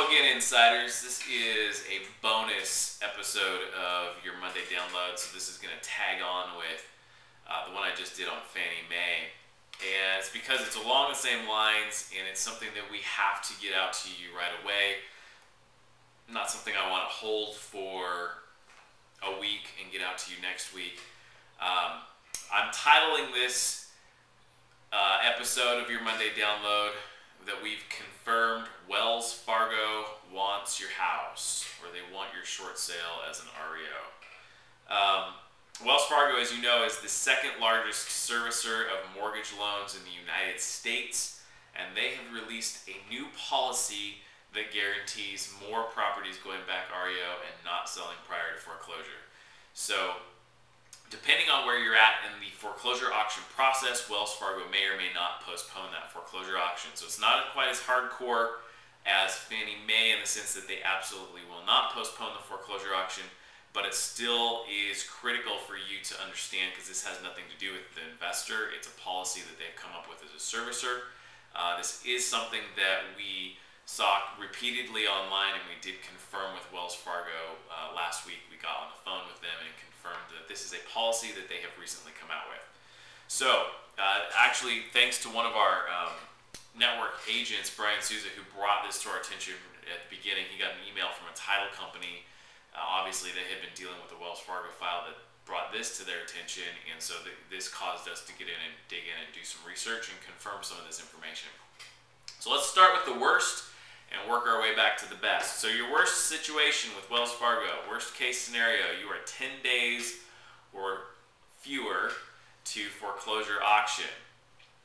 again, Insiders. This is a bonus episode of your Monday download. So this is going to tag on with the one I just did on Fannie Mae. And it's because it's along the same lines, and it's something that we have to get out to you right away. Not something I want to hold for a week and get out to you next week. I'm titling this episode of your Monday download that we've confirmed Wells Fargo wants your house, or they want your short sale as an REO. Wells Fargo, as you know, is the second largest servicer of mortgage loans in the United States, and they have released a new policy that guarantees more properties going back REO and not selling prior to foreclosure. So, depending on where you're at in the foreclosure auction process, Wells Fargo may or may not postpone that foreclosure auction. So it's not quite as hardcore as Fannie Mae in the sense that they absolutely will not postpone the foreclosure auction, but it still is critical for you to understand because this has nothing to do with the investor. It's a policy that they've come up with as a servicer. This is something that we saw repeatedly online, and we did confirm with Wells Fargo last week. We got on the phone with them and confirmed that this is a policy that they have recently come out with. So, actually, thanks to one of our network agents, Brian Souza, who brought this to our attention at the beginning. He got an email from a title company. Obviously, they had been dealing with the Wells Fargo file that brought this to their attention, and so this caused us to get in and dig in and do some research and confirm some of this information. So let's start with the worst and work our way back to the best. So your worst situation with Wells Fargo, worst case scenario, you are 10 days or fewer to foreclosure auction.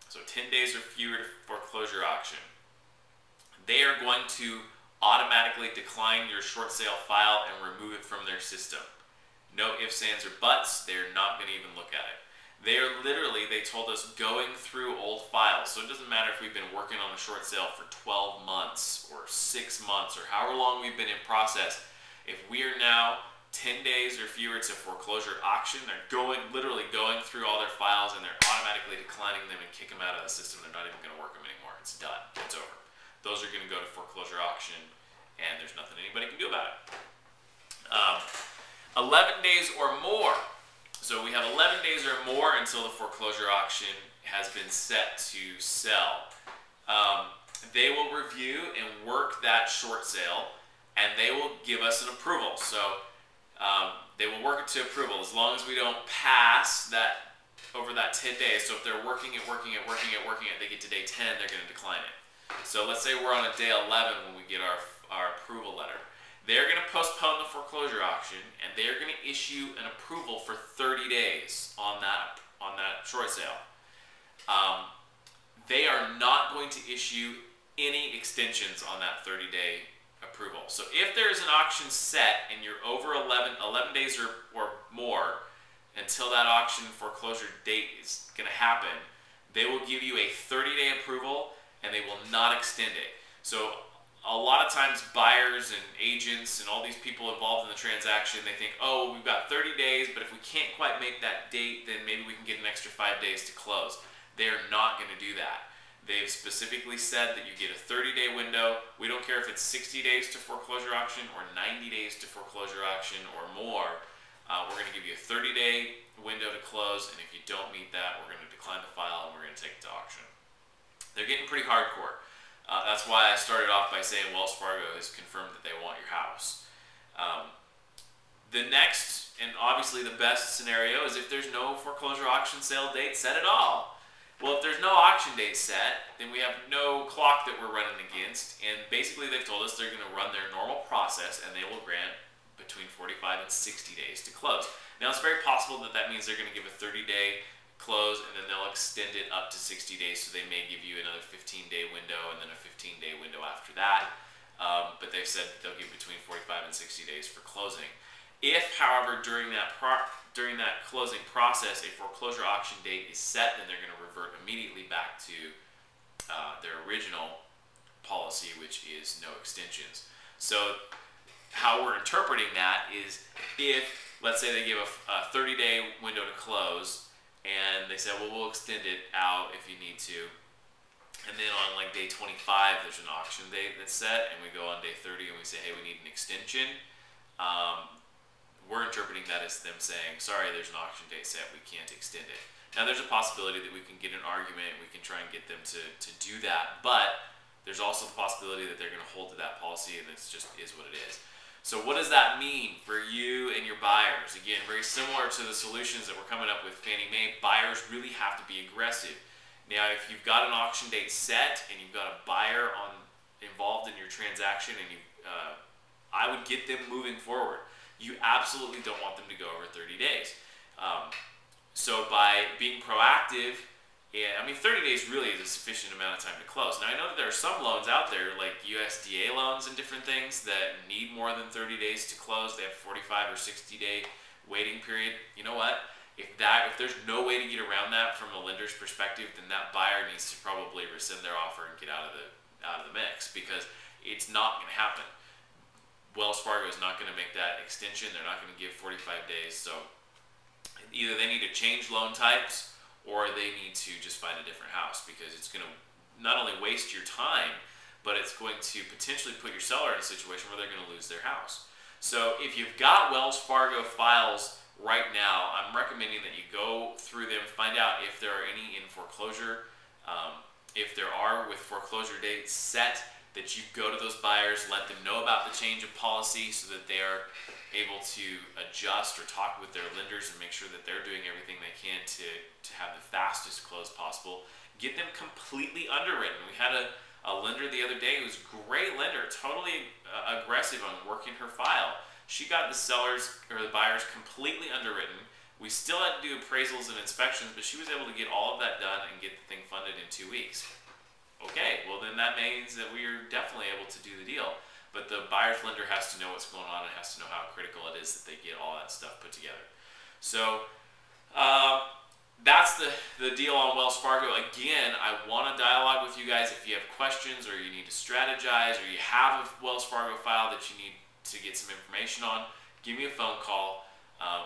So 10 days or fewer to foreclosure auction. They are going to automatically decline your short sale file and remove it from their system. No ifs, ands, or buts. They're not going to even look at it. They are literally, they told us, going through old files. So it doesn't matter if we've been working on a short sale for 12 months or 6 months or however long we've been in process. If we are now 10 days or fewer to foreclosure auction, they're literally going through all their files, and they're automatically declining them and kick them out of the system. They're not even going to work them anymore. It's done. It's over. Those are going to go to foreclosure auction, and there's nothing anybody can do about it. 11 days or more. So we have 11 days or more until the foreclosure auction has been set to sell. They will review and work that short sale, and they will give us an approval. So they will work it to approval as long as we don't pass that over that 10 days. So if they're working it, they get to day 10, they're going to decline it. So let's say we're on a day 11 when we get our approval letter. They're going to postpone the foreclosure auction, and they're going to issue an approval for 30 days on that short sale. They are not going to issue any extensions on that 30-day approval. So if there is an auction set and you're over 11 days or more until that auction foreclosure date is going to happen, they will give you a 30-day approval, and they will not extend it. So a lot of times buyers and agents and all these people involved in the transaction, they think, oh, we've got 30 days, but if we can't quite make that date, then maybe we can get an extra 5 days to close. They're not going to do that. They've specifically said that you get a 30-day window. We don't care if it's 60 days to foreclosure auction or 90 days to foreclosure auction or more. We're going to give you a 30-day window to close, and if you don't meet that, we're going to decline the file and we're going to take it to auction. They're getting pretty hardcore. That's why I started off by saying Wells Fargo has confirmed that they want your house. The next, and obviously the best scenario, is if there's no foreclosure auction sale date set at all. Well, if there's no auction date set, then we have no clock that we're running against, and basically they've told us they're going to run their normal process, and they will grant between 45 and 60 days to close. Now, it's very possible that that means they're going to give a 30-day close, and then they'll extend it up to 60 days, so they may give you another 15-day window and then a 15-day window after that. But they've said they'll give between 45 and 60 days for closing. If, however, during that closing process, a foreclosure auction date is set, then they're going to revert immediately back to their original policy, which is no extensions. So how we're interpreting that is if, let's say they give a 30-day window to close, and they said, well, we'll extend it out if you need to. And then on like day 25, there's an auction date that's set, and we go on day 30 and we say, hey, we need an extension. We're interpreting that as them saying, sorry, there's an auction date set, we can't extend it. Now, there's a possibility that we can get an argument, we can try and get them to do that, but there's also the possibility that they're going to hold to that policy, and it's just is what it is. So what does that mean for you and your buyers? Again, very similar to the solutions that we're coming up with Fannie Mae, buyers really have to be aggressive. Now, if you've got an auction date set and you've got a buyer involved in your transaction, and I would get them moving forward. You absolutely don't want them to go over 30 days. So by being proactive, 30 days really is a sufficient amount of time to close. Now, I know that there are some loans out there, like USDA loans and different things, that need more than 30 days to close. They have 45 or 60 day waiting period. You know what? If there's no way to get around that from a lender's perspective, then that buyer needs to probably rescind their offer and get out of the mix, because it's not going to happen. Wells Fargo is not going to make that extension. They're not going to give 45 days. So either they need to change loan types, or they need to just find a different house, because it's going to not only waste your time, but it's going to potentially put your seller in a situation where they're going to lose their house. So if you've got Wells Fargo files right now, I'm recommending that you go through them, find out if there are any in foreclosure. If there are with foreclosure dates set, that you go to those buyers, let them know about the change of policy so that they are able to adjust or talk with their lenders and make sure that they're doing everything they can to have the fastest close possible. Get them completely underwritten. We had a lender the other day who was a great lender, totally aggressive on working her file. She got the sellers or the buyers completely underwritten. We still had to do appraisals and inspections, but she was able to get all of that done and get the thing funded in 2 weeks. Okay, well then that means that we are definitely able to do the deal. But the buyer's lender has to know what's going on and has to know how critical it is that they get all that stuff put together. So that's the deal on Wells Fargo. Again, I want to dialogue with you guys. If you have questions, or you need to strategize, or you have a Wells Fargo file that you need to get some information on, give me a phone call.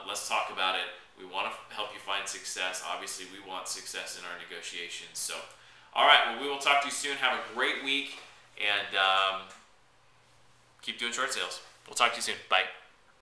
Let's talk about it. We want to help you find success. Obviously, we want success in our negotiations. So, all right, well, we will talk to you soon. Have a great week, and keep doing short sales. We'll talk to you soon. Bye.